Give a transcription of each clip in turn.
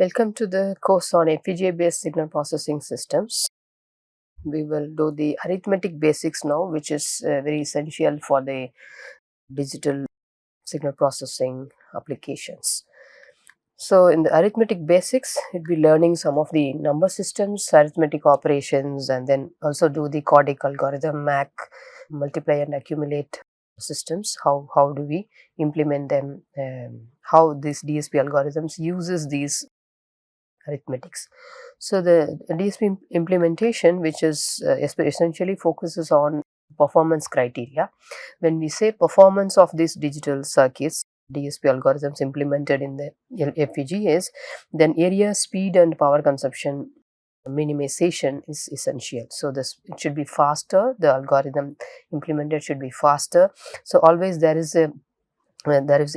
Welcome to the course on FPGA based signal processing systems. We will do the arithmetic basics now, which is very essential for the digital signal processing applications. So, in the arithmetic basics, we'll be learning some of the number systems, arithmetic operations, and then also do the Cordic algorithm, MAC, multiply and accumulate systems. How do we implement them? How these DSP algorithms uses these arithmetics. So the DSP implementation, which is essentially focuses on performance criteria. When we say performance of these digital circuits, DSP algorithms implemented in the FPGAs, then area, speed and power consumption minimization is essential. So this, it should be faster, the algorithm implemented should be faster. So always there is a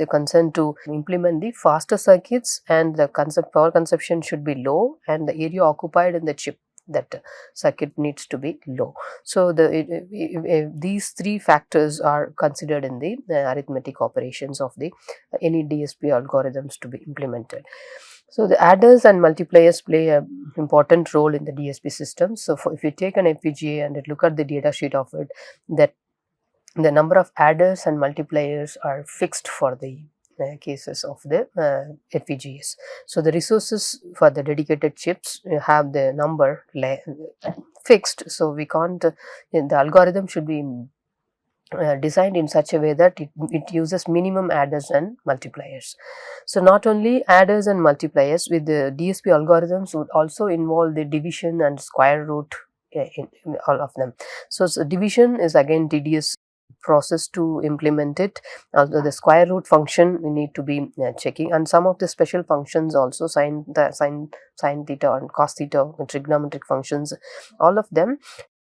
concern to implement the faster circuits, and the power consumption should be low, and the area occupied in the chip, that circuit needs to be low. So these three factors are considered in the arithmetic operations of the any DSP algorithms to be implemented. So the adders and multipliers play a important role in the DSP system. So if you take an FPGA and look at the data sheet of it, that the number of adders and multipliers are fixed for the cases of the FPGAs. So the resources for the dedicated chips have the number fixed. So we can't, the algorithm should be designed in such a way that it uses minimum adders and multipliers. So not only adders and multipliers, with the DSP algorithms would also involve the division and square root in all of them. So division is again tedious process to implement it. Although the square root function we need to be checking, and some of the special functions also, sine theta and cos theta, trigonometric functions, all of them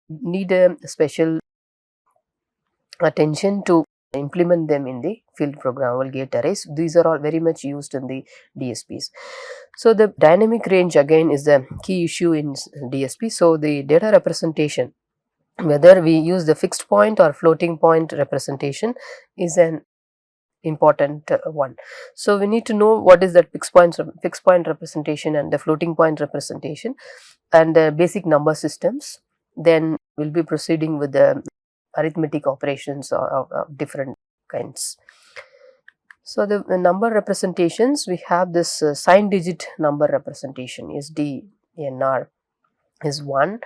need a special attention to implement them in the field programmable gate arrays. These are all very much used in the DSPs. So the dynamic range again is the key issue in DSP. So the data representation, whether we use the fixed point or floating point representation, is an important one. So we need to know what is that fixed point representation and the floating point representation, and the basic number systems. Then we'll be proceeding with the arithmetic operations of different kinds. So the number representations, we have this sign digit number representation, SDNR is 1,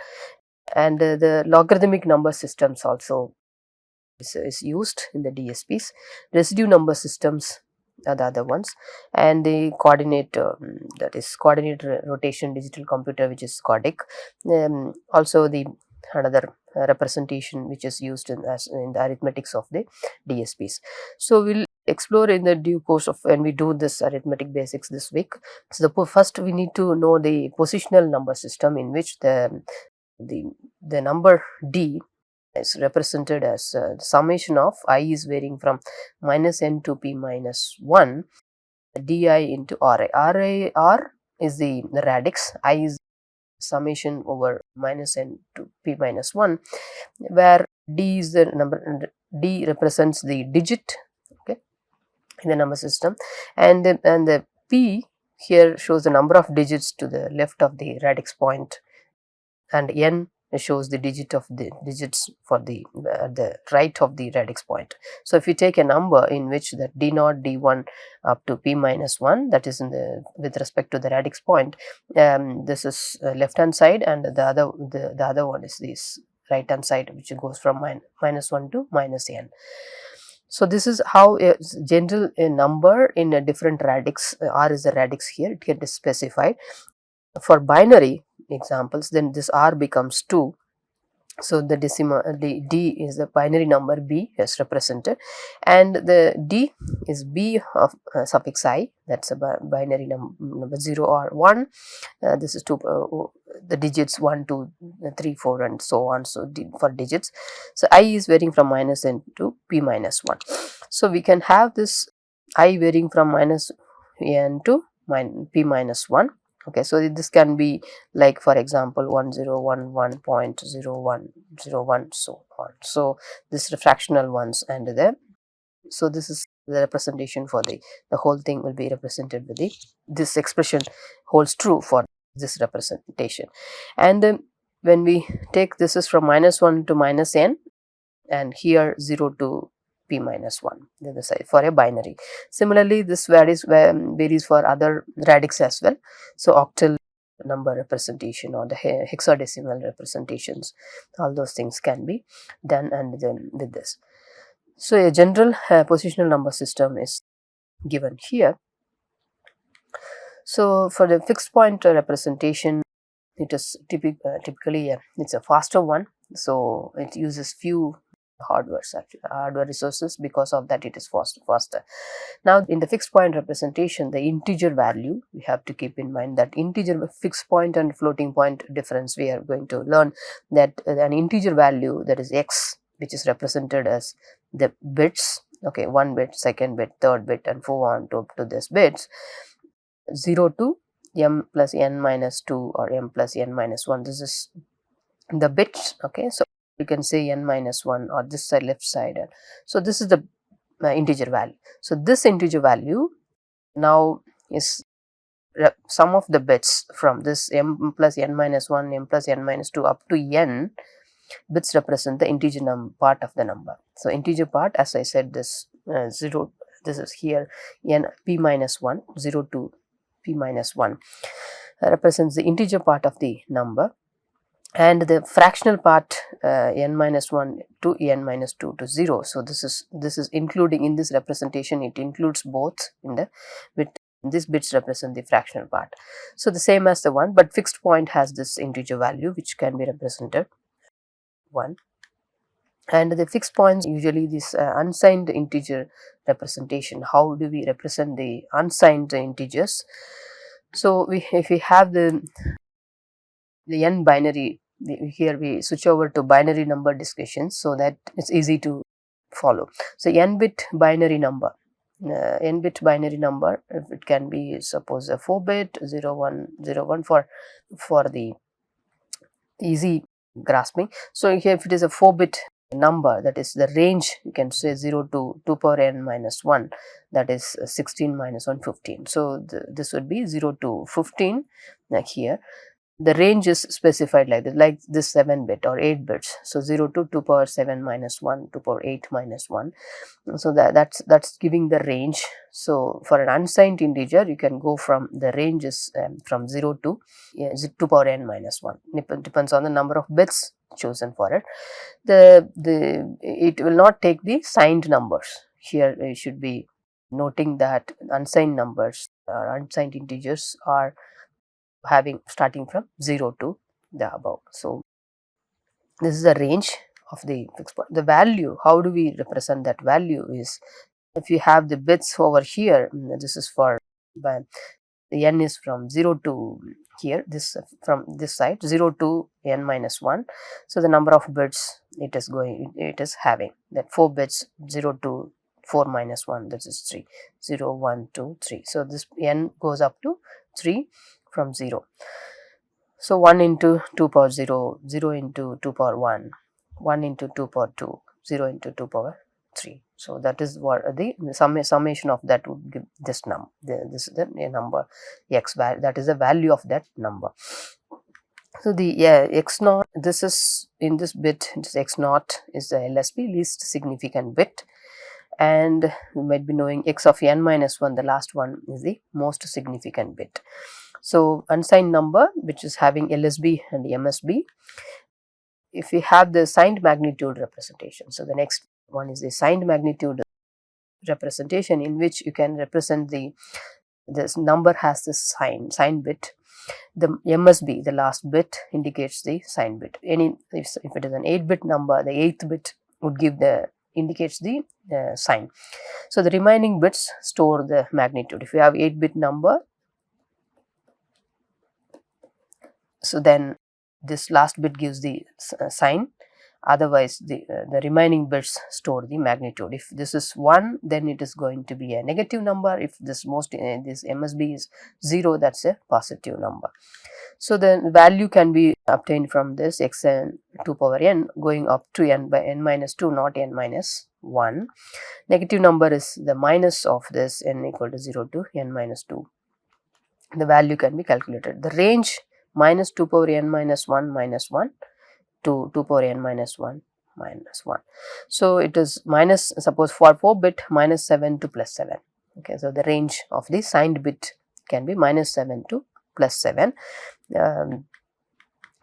and the logarithmic number systems also is used in the DSPs. Residue number systems are the other ones, and the coordinate, that is coordinate rotation digital computer, which is CORDIC. Also the another representation which is used in the arithmetics of the DSPs. So we'll explore in the due course of when we do this arithmetic basics this week. So first we need to know the positional number system, in which the number D is represented as summation of I is varying from -n to p minus 1 di into Ri. R is the radix, I is summation over -n to p minus 1, where D is the number, D represents the digit, okay, in the number system, and the P here shows the number of digits to the left of the radix point, and N shows the digits for the right of the radix point. So if you take a number in which that D0, D1 up to p minus 1, that is in the with respect to the radix point, this is left hand side, and the other one is this right hand side, which goes from -1 to -n. So this is how a general number in a different radix, R is the radix here, it gets specified. For binary examples, then this R becomes 2. So the D is the binary number B as represented, and the D is B of suffix I, that's a binary number 0 or 1. This is the digits 1, 2, 3, 4 and so on. So for digits, so I is varying from -n to p minus 1. So we can have this I varying from -n to p minus 1. Okay, so this can be like, for example, 1011.0101, so on. So this fractional ones, and there. So this is the representation for the whole thing will be represented with this expression holds true for this representation. And when we take this is from -1 to -n, and here 0 to p minus 1 the other side for a binary. Similarly, this varies for other radix as well. So octal number representation or the hexadecimal representations, all those things can be done and then with this. So a general positional number system is given here. So for the fixed point representation, it is typically it's a faster one, so it uses few hardware resources. Because of that, it is faster. Now in the fixed point representation, the integer value, we have to keep in mind that integer fixed point and floating point difference. We are going to learn that an integer value, that is x, which is represented as the bits, okay, 1 bit, 2nd bit, 3rd bit, and so on to this bits, 0 to m plus n minus 2 or m plus n minus 1. This is the bits, okay. So you can say n minus 1 or this side, left side. So this is the integer value. So this integer value now is sum of the bits from this m plus n minus 1, m plus n minus 2 up to n. Bits represent the integer part of the number. So integer part, as I said, this 0, this is here n p minus 1, 0 to p minus 1 represents the integer part of the number, and the fractional part n minus 1 to n minus 2 to 0. So this is including in this representation, it includes both in the bit. These bits represent the fractional part. So the same as the one, but fixed point has this integer value which can be represented 1. And the fixed points, usually this unsigned integer representation. How do we represent the unsigned integers? So if we have the n binary, here we switch over to binary number discussions so that it's easy to follow. So n bit binary number, n bit binary number, if it can be, suppose a 4 bit 0 1 0 1 for the easy grasping. So here if it is a 4 bit number, that is the range, you can say 0 to 2 power n minus 1, that is 16 minus 1 15. So this would be 0 to 15. Like here the range is specified like this 7 bit or 8 bits. So 0 to 2 power 7 minus 1, 2 power 8 minus 1. So that's giving the range. So for an unsigned integer, you can go from the range is from 0 to 2 power n minus 1. It depends on the number of bits chosen for it. It will not take the signed numbers. Here you should be noting that unsigned numbers or unsigned integers are starting from 0 to the above. So this is the range of the fixed point. The value, how do we represent that value is, if you have the bits over here, this is for the n is from 0 to here, this from this side 0 to n minus 1. So the number of bits it is having, that 4 bits 0 to 4 minus 1, that is 3, 0 1 2 3. So this n goes up to 3 from 0. So 1 into 2 power 0, 0 into 2 power 1, 1 into 2 power 2, 0 into 2 power 3. So that is what the summation of that would give this number. This is the number x value, that is the value of that number. So the x naught, this is in this bit, this x naught is the LSB, least significant bit, and we might be knowing x of n minus 1, the last one, is the most significant bit. So unsigned number which is having LSB and MSB, if we have the signed magnitude representation. So the next one is the signed magnitude representation, in which you can represent this number has this sign bit. The MSB, the last bit, indicates the sign bit. If it is an 8-bit number, the 8th bit would indicates the sign. So the remaining bits store the magnitude. If you have 8-bit number, so then this last bit gives the sign, otherwise the remaining bits store the magnitude. If this is 1, then it is going to be a negative number. If this this MSB is 0, that's a positive number. So the value can be obtained from this xn 2 power n going up to n by n minus 2, not n minus 1. Negative number is the minus of this n equal to 0 to n minus 2. The value can be calculated. The range minus 2 power n minus 1 minus 1 to 2 power n minus 1 minus 1. So it is minus, suppose for 4-bit, minus 7 to plus 7. Okay, so the range of the signed bit can be minus 7 to plus 7.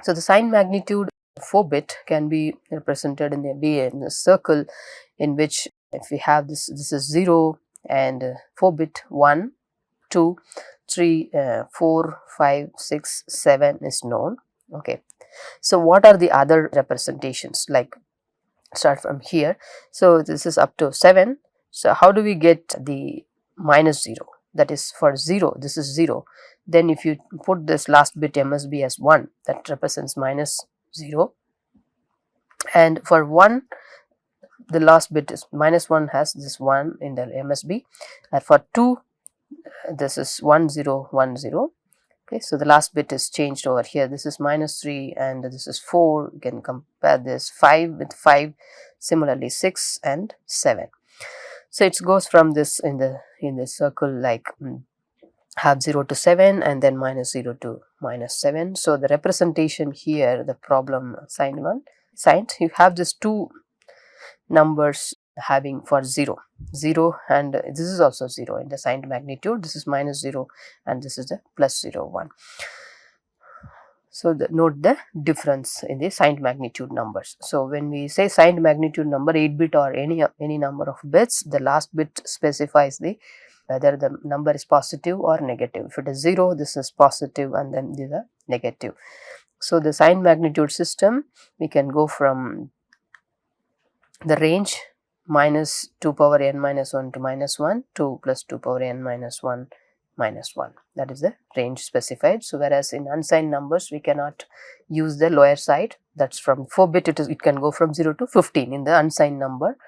So the signed magnitude 4-bit can be represented in the circle, in which if we have this is 0 and 4-bit 1, 2, 3, 4, 5, 6, 7 is known. Okay. So what are the other representations? Like, start from here. So this is up to 7. So how do we get the minus 0? That is, for 0, this is 0. Then if you put this last bit MSB as 1, that represents minus 0. And for 1, the last bit is minus 1, has this 1 in the MSB. And for 2, this is 1 0 1 0. Okay, so the last bit is changed over here. This is minus 3 and this is 4. You can compare this 5 with 5, similarly 6 and 7. So it goes from this in the circle, like have 0 to 7 and then minus 0 to minus 7. So the representation here, the problem signed, you have these two numbers having for 0 and this is also 0 in the signed magnitude. This is minus 0 and this is the plus 0 1. So note the difference in the signed magnitude numbers. So when we say signed magnitude number, 8-bit or any number of bits, the last bit specifies whether the number is positive or negative. If it is 0, this is positive and then these are negative. So the signed magnitude system, we can go from the range minus 2 power n minus 1 to minus 1 to plus 2 power n minus 1 minus 1. That is the range specified. So whereas in unsigned numbers, we cannot use the lower side. That's from 4-bit, it can go from 0 to 15 in the unsigned number,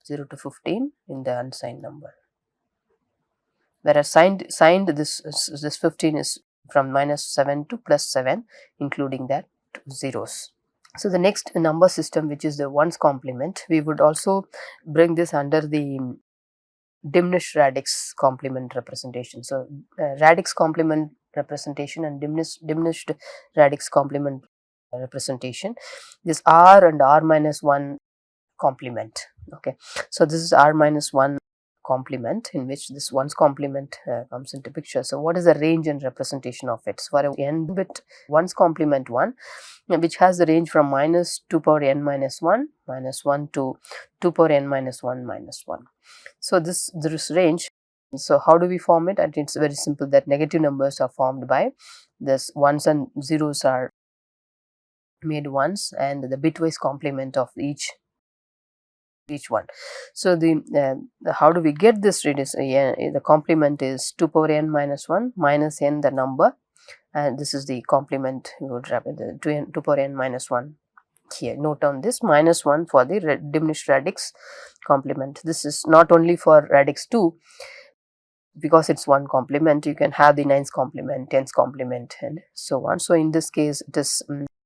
0 to 15 in the unsigned number. Whereas signed this 15 is from minus 7 to plus 7, including that zeros. So the next number system, which is the ones complement, we would also bring this under the diminished radix complement representation. So radix complement representation and diminished radix complement representation, this r and r minus 1 complement. Okay, so this is r minus 1 complement, in which this ones complement comes into picture. So what is the range and representation of it? So for a n-bit ones complement 1, which has the range from minus 2 power n minus 1 to 2 power n minus 1 minus 1. So this range, so how do we form it? And it's very simple, that negative numbers are formed by this ones and zeros are made ones and the bitwise complement of each one. So the how do we get this radius? The complement is 2 power n minus 1 minus n the number, and this is the complement. We would wrap the 2 power n minus 1 here. Note on this minus 1 for the diminished radix complement. This is not only for radix 2, because it's one complement. You can have the 9's complement, 10's complement, and so on. So in this case, it is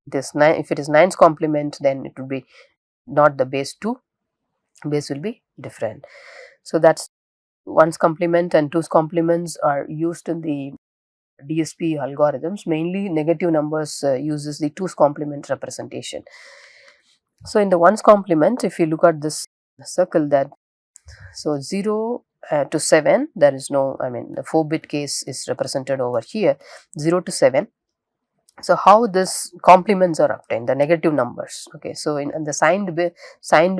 this 9. If it is 9's complement, then it would be not the base 2. Base will be different. So that's 1's complement and 2's complements are used in the DSP algorithms. Mainly negative numbers uses the 2's complement representation. So in the 1's complement, if you look at this circle, that so 0 to 7, there is no, I mean the 4-bit case is represented over here, 0 to 7. So how this complements are obtained, the negative numbers. Okay, so in the signed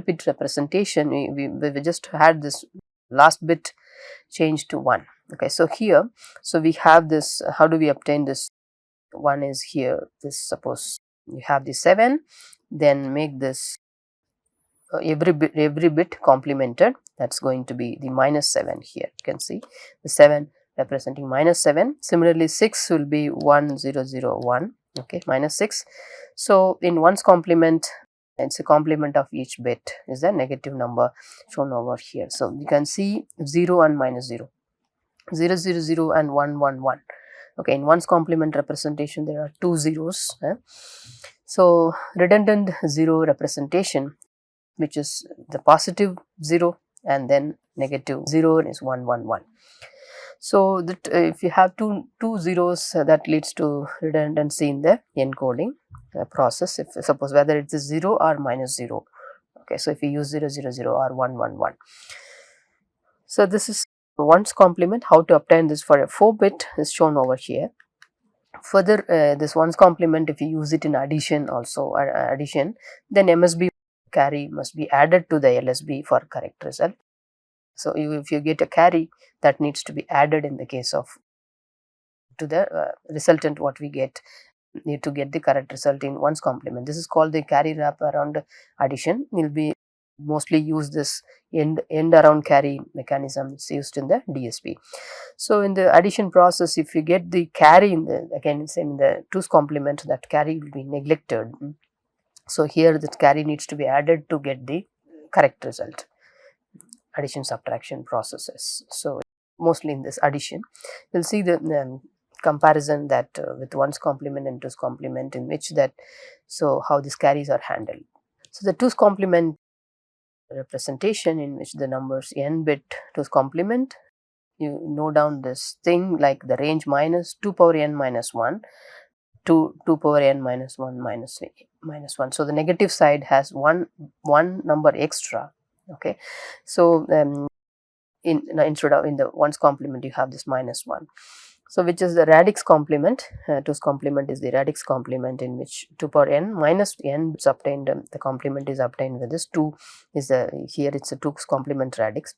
bit representation, we just had this last bit changed to 1. Okay, so here, so we have this, how do we obtain this? 1 is here, this, suppose you have the 7, then make this every bit complemented. That's going to be the minus 7 here. You can see the 7 representing minus 7. Similarly, 6 will be 1 0 0 1. Okay, minus 6. So in 1's complement, it's a complement of each bit is the negative number shown over here. So you can see 0 and minus 0, 0 0 0 and 1 1 1. Okay, in one's complement representation there are two zeros. So redundant 0 representation, which is the positive 0 and then negative 0 is 1 1 1. So that if you have two zeros, that leads to redundancy in the encoding process. If suppose whether it is 0 or minus 0. Okay, so if you use 0 0 0 or 1 1 1. So this is one's complement. How to obtain this for a 4-bit is shown over here. Further, this one's complement, if you use it in addition also, addition, then MSB carry must be added to the LSB for correct result. So if you get a carry, that needs to be added in the case of to the resultant what we get, need to get the correct result in one's complement. This is called the carry wrap around addition. Will be mostly use this end around carry mechanism. It's used in the DSP. So in the addition process, if you get the carry in the, again same in the 2's complement, that carry will be neglected. So here that carry needs to be added to get the correct result. Addition subtraction processes. So mostly in this addition, you'll see the comparison that with 1's complement and 2's complement, in which that, so how these carries are handled. So the 2's complement representation, in which the numbers n bit 2's complement, you note down this thing like the range minus 2 power n minus 1 to 2 power n minus 1 minus 1. So the negative side has one number extra. Okay, so instead of in the 1's complement you have this minus 1. So which is the radix complement. 2's complement is the radix complement, in which 2 power n minus n is obtained. The complement is obtained with this 2 is the, here it's a 2's complement radix.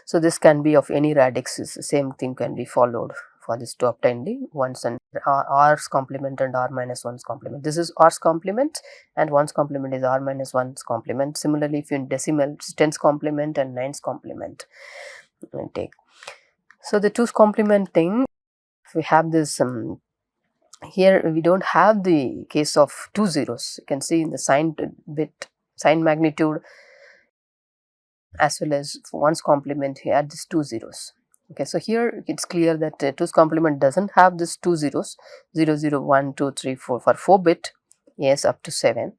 So this can be of any radix. Is the same thing can be followed for this to obtain the 1's and r's complement and r minus 1's complement. This is r's complement and 1's complement is r minus 1's complement. Similarly, if you in decimal, it's 10's complement and 9's complement take. So the 2's complement thing, we have this here we don't have the case of 2 zeros. You can see in the sign bit, sign magnitude, as well as for 1's complement here these 2 zeros. Okay, so here it's clear that 2's complement doesn't have this 2 zeros, 0 0 1 2 3 4 for 4-bit, yes, up to 7.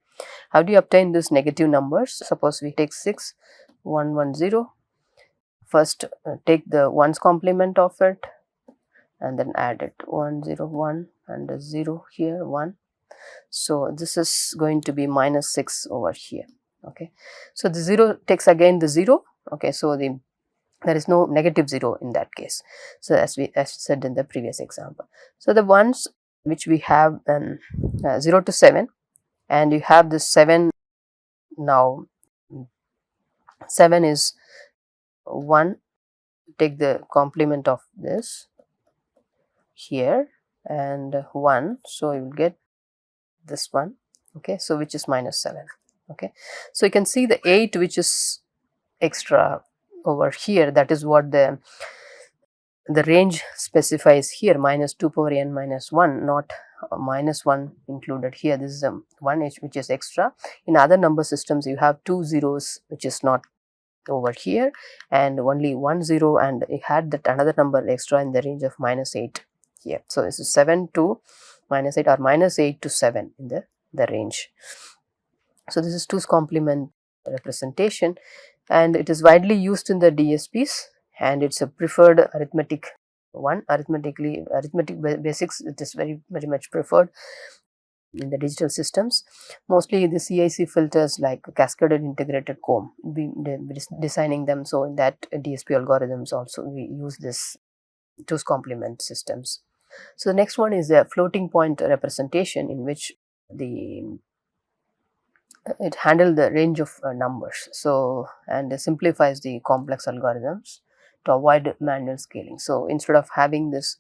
How do you obtain these negative numbers? Suppose we take 6 1 1 0. First take the 1's complement of it and then add it 1 0 1 and a 0 here 1. So this is going to be minus 6 over here. Okay, so the 0 takes again the 0. Okay, so there is no negative 0 in that case. So as said in the previous example. So the ones which we have 0 to 7, and you have this 7 now. 7 is 1. Take the complement of this here and 1. So you will get this one. Okay, so which is minus 7. Okay, so you can see the 8 which is extra over here, that is what the range specifies here, minus 2 power n minus 1, not minus 1 included here. This is 1 h which is extra. In other number systems you have 2 zeros which is not over here and only 1 0, and you had that another number extra in the range of minus 8 here. So this is 7 to minus 8 or minus 8 to 7 in the range. So this is 2's complement representation, and it is widely used in the DSPs, and it's a preferred arithmetic one. Arithmetic basics, it is very much preferred in the digital systems. Mostly the CIC filters like cascaded integrated comb, we designing them. So in that DSP algorithms also we use this 2's complement systems. So the next one is a floating point representation, in which it handles the range of numbers, so and simplifies the complex algorithms to avoid manual scaling. So instead of having this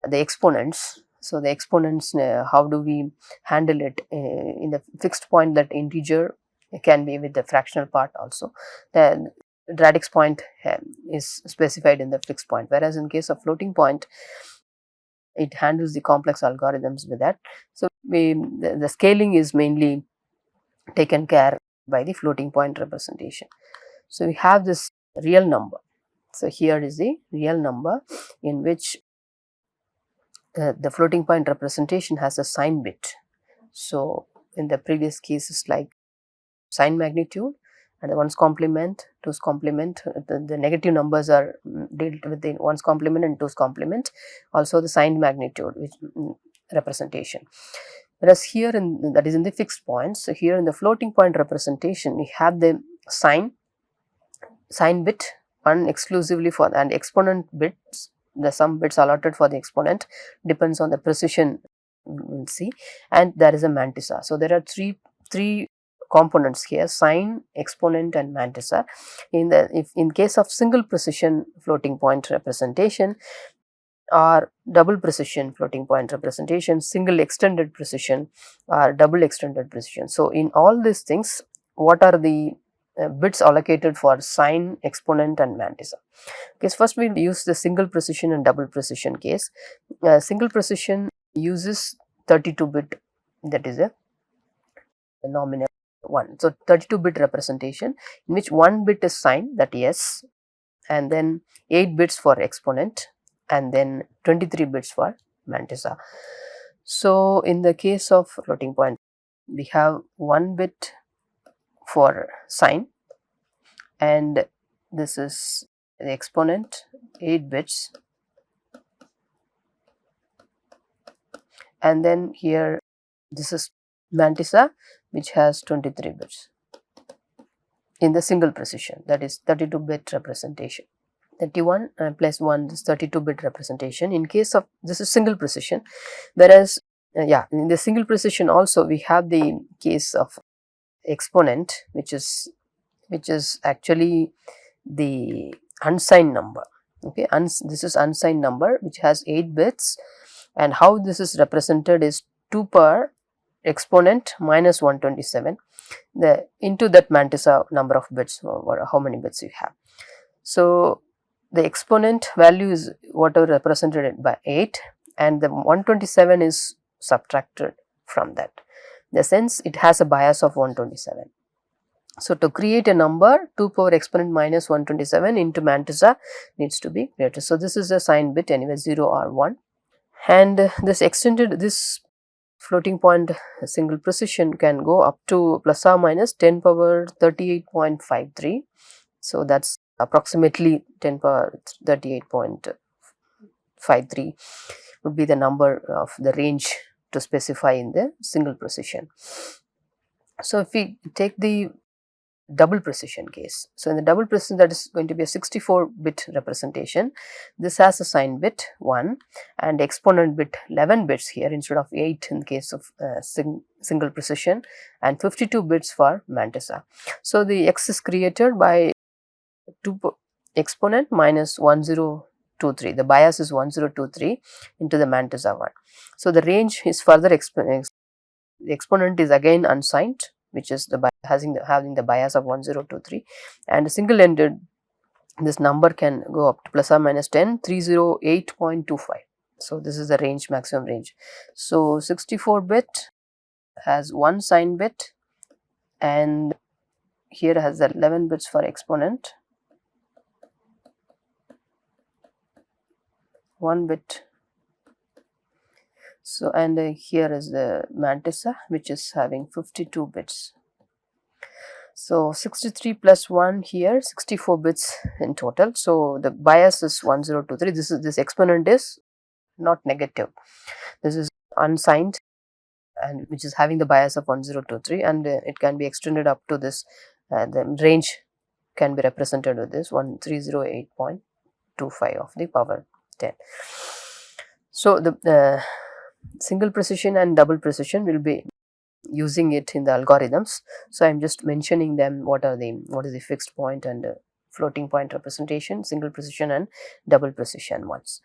the exponents, so the exponents, how do we handle it in the fixed point? That integer can be with the fractional part also. The radix point is specified in the fixed point, whereas in case of floating point it handles the complex algorithms with that. So the scaling is mainly taken care by the floating point representation. So we have this real number. So here is the real number in which the floating point representation has a sign bit. So in the previous cases like sign magnitude and the 1's complement, 2's complement, the negative numbers are dealt with in 1's complement and 2's complement, also the sign magnitude which representation. Whereas here that is in the fixed points. So here in the floating point representation we have the sign bit, one exclusively for and exponent bits, the sum bits allotted for the exponent depends on the precision we will see, and there is a mantissa. So there are three components here: sign, exponent and mantissa. In case of single precision floating point representation or double precision floating point representation, single extended precision or double extended precision. So in all these things, what are the bits allocated for sign, exponent and mantissa? Okay, so first we use the single precision and double precision case. Single precision uses 32-bit, that is a nominal one. So 32-bit representation in which 1 bit is sign, that S, and then 8 bits for exponent and then 23 bits for mantissa. So in the case of floating point, we have 1 bit for sign, and this is the exponent 8 bits, and then here this is mantissa which has 23 bits in the single precision, that is 32-bit representation. 31 plus 1 is 32-bit representation. In case of this is single precision, whereas in the single precision also we have the case of exponent which is actually the unsigned number. Okay, this is unsigned number which has 8 bits, and how this is represented is 2 per exponent minus 127 into that mantissa number of bits, or how many bits you have. So the exponent value is whatever represented by 8, and the 127 is subtracted from that. In the sense it has a bias of 127. So to create a number, 2 power exponent minus 127 into mantissa needs to be greater. So this is a sign bit anyway, 0 or 1, and this floating point single precision can go up to plus or minus 10 power 38.53. So that's approximately 10 power 38.53 would be the number of the range to specify in the single precision. So if we take the double precision case, so in the double precision, that is going to be a 64-bit representation. This has a sign bit 1 and exponent bit 11 bits here instead of 8 in the case of single precision, and 52 bits for mantissa. So the X is created by 2 exponent minus 1023, the bias is 1023 into the mantissa 1. So the range is further the exponent is again unsigned, which is having the bias of 1023, and single ended, this number can go up to plus or minus 10, 308.25. So this is the range, maximum range. So 64-bit has 1 sign bit, and here has 11 bits for exponent, 1 bit. So and here is the mantissa which is having 52 bits. So 63 plus 1 here, 64 bits in total. So the bias is 1023. This exponent is not negative. This is unsigned, and which is having the bias of 1023, and it can be extended up to this. The range can be represented with this 1308.25 of the power 10. So the single precision and double precision will be using it in the algorithms. So I am just mentioning them, what is the fixed point and floating point representation, single precision and double precision ones.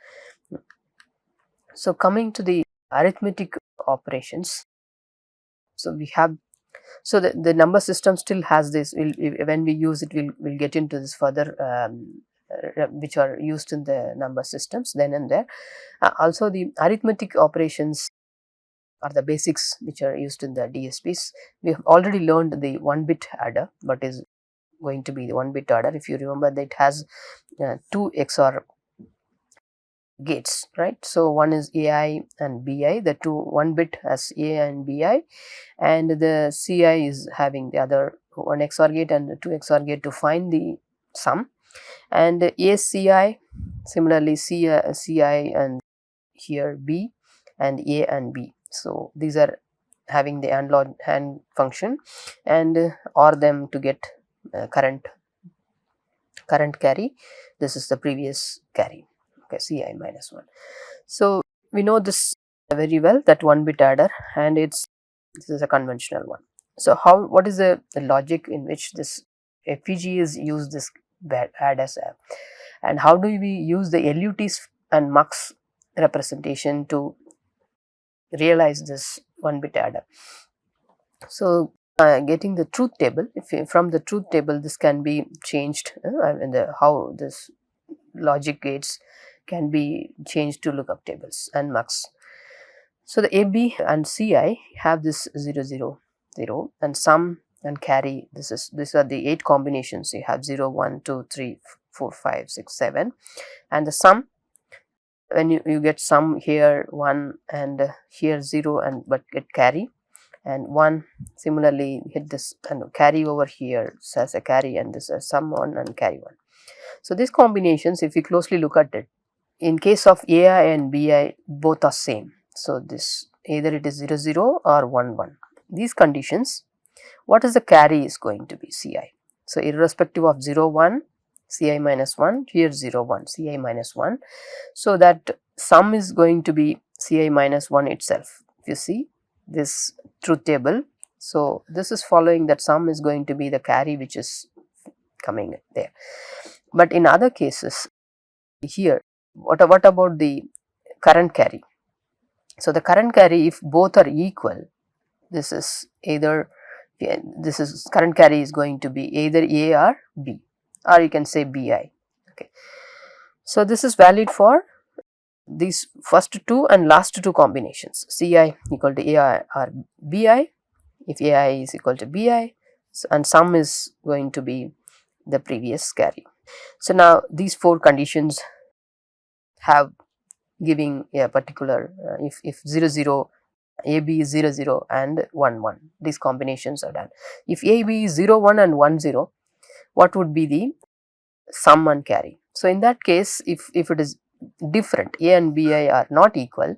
So coming to the arithmetic operations, so we have, so the number system still has this. When we use it, we'll get into this further, which are used in the number systems then and there. Also the arithmetic operations are the basics which are used in the DSPs. We have already learned the 1-bit adder, but is going to be the 1-bit adder. If you remember that it has 2 XOR gates, right? So one is AI and BI, the 1-bit has AI and BI, and the CI is having the other 1 XOR gate and 2 XOR gate to find the sum, and ACI similarly CI and here B and A and B. So these are having the AND function, and OR them to get current carry. This is the previous carry, okay, Ci minus 1. So we know this very well, that 1-bit adder, and this is a conventional one. So what is the logic in which this FPGAs use this adders, and how do we use the LUTs and MUX representation to realize this 1-bit adder? So getting the truth table, from the truth table this can be changed, how this logic gates can be changed to lookup tables and MUX. So the AB and CI have this 0 0 0 and sum and carry. These are the 8 combinations. You have 0 1 2 3 4 5 6 7, and the sum, when you get sum here 1 and here 0 and but get carry, and 1 similarly hit this and carry over here as a carry, and this is sum 1 and carry 1. So these combinations, if you closely look at it, in case of AI and BI, both are same. So this either it is 0 0 or 1 1. These conditions, what is the carry is going to be CI. So irrespective of 0 1, CI minus 1, here 0 1, CI minus 1. So that sum is going to be CI minus 1 itself. If you see this truth table, so this is following that sum is going to be the carry which is coming there. But in other cases, here what about the current carry? So the current carry, if both are equal, this is current carry is going to be either A or B, or you can say BI. Okay, so this is valid for these first 2 and last 2 combinations, CI equal to AI or BI, if AI is equal to BI, and sum is going to be the previous carry. So now these 4 conditions have giving a particular if 0 0, AB is 0 0 and 1 1, these combinations are done. If AB is 0 1 and 1 0, what would be the sum and carry? So in that case, if it is different, A and BI are not equal,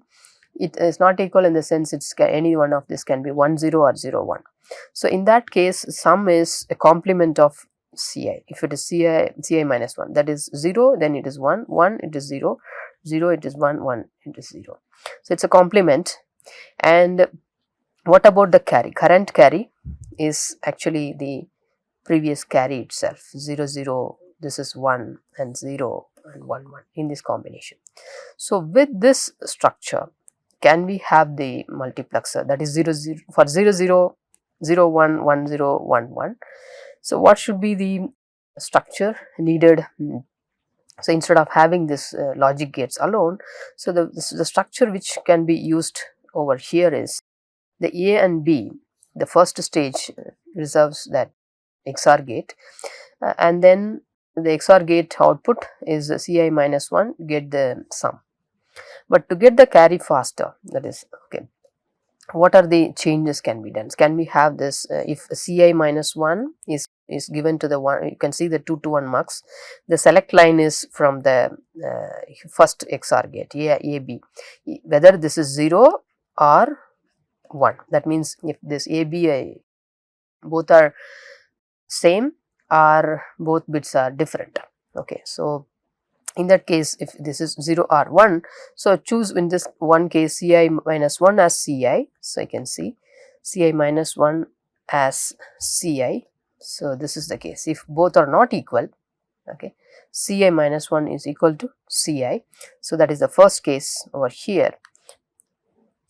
it is not equal in the sense any one of this can be 1 0 or 0 1. So in that case, sum is a complement of CI. If it is CI minus 1, that is 0, then it is 1, 1 it is 0, 0 it is 1, 1 it is 0. So it is a complement. And what about the carry? Current carry is actually the previous carry itself, 0 0, this is 1 and 0 and 1 1 in this combination. So with this structure, can we have the multiplexer, that is 0 0 for 0 0 0 1 1 0 1 1. So what should be the structure needed? So instead of having this logic gates alone, so the structure which can be used over here is the A and B. The first stage reserves that XOR gate, and then the XOR gate output is CI minus 1, get the sum. But to get the carry faster, that is, okay, what are the changes can be done? Can we have this if CI minus 1 is given to the one, you can see the 2 to 1 MUX, the select line is from the first XOR gate AB, whether this is 0 or 1. That means if this AB both are same or both bits are different. Okay, so in that case, if this is 0 or 1, so choose in this one case CI minus 1 as CI. So I can see CI minus 1 as CI. So this is the case. If both are not equal, okay, CI minus 1 is equal to CI. So that is the first case over here,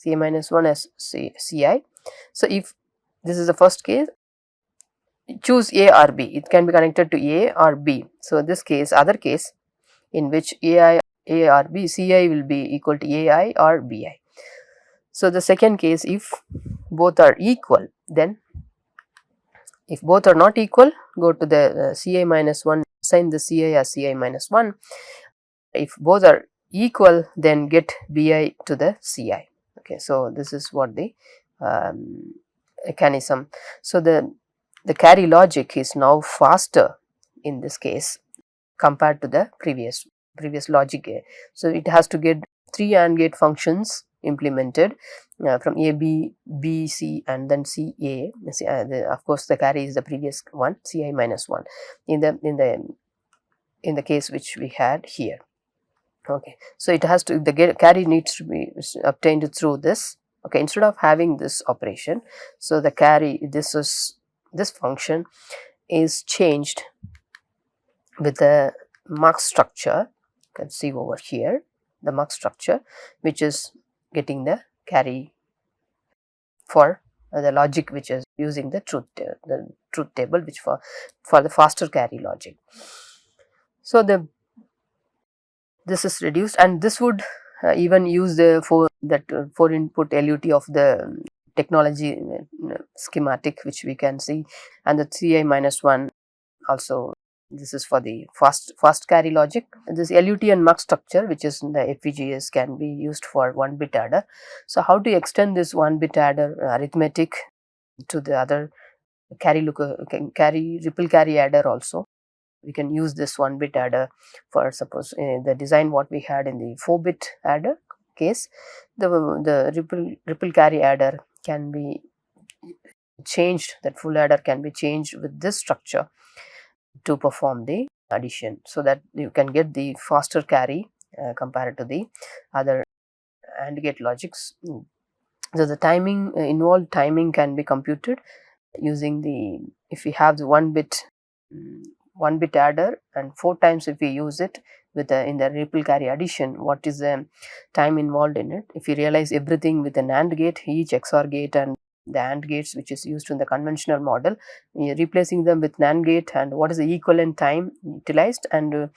CI minus 1 as CI. So if this is the first case, choose A or B. It can be connected to A or B. So this case, other case in which A or B, CI will be equal to AI or BI. So the second case, if both are equal, then if both are not equal, go to the Ci minus 1, assign the Ci as Ci minus 1. If both are equal, then get Bi to the Ci. Okay, so this is what the mechanism. So the carry logic is now faster in this case compared to the previous logic. So it has to get 3 AND gate functions implemented from A, B, B, C, and then C, A. Of course, the carry is the previous one, Ci minus 1 in the case which we had here. Okay, so it has to, the carry needs to be obtained through this. Okay, instead of having this operation, so the carry, this function is changed with the mux structure. You can see over here the mux structure, which is getting the carry for the logic which is using the truth table, which for the faster carry logic. So this is reduced, and this would even use the 4 input LUT of the technology schematic, which we can see, and the Ci minus 1 also. This is for the fast carry logic. This LUT and mux structure, which is in the FPGAs, can be used for 1-bit adder. So how to extend this 1-bit adder arithmetic to the other ripple carry adder also? We can use this 1-bit adder for, suppose the design what we had in the 4-bit adder case. The ripple carry adder can be changed, that full adder can be changed with this structure to perform the addition, so that you can get the faster carry compared to the other AND gate logics. So the timing involved timing can be computed using the, if we have the 1-bit adder, and 4 times if we use it with in the ripple carry addition, what is the time involved in it? If you realize everything with an AND gate, each XOR gate and the AND gates which is used in the conventional model, replacing them with NAND gate, and what is the equivalent time utilized, and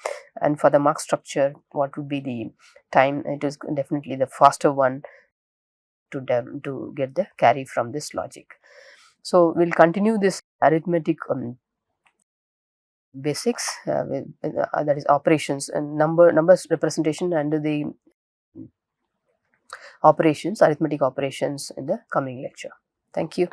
for the mux structure, what would be the time? It is definitely the faster one to get the carry from this logic. So we'll continue this arithmetic basics, that is operations and numbers representation and the operations, arithmetic operations, in the coming lecture. Thank you.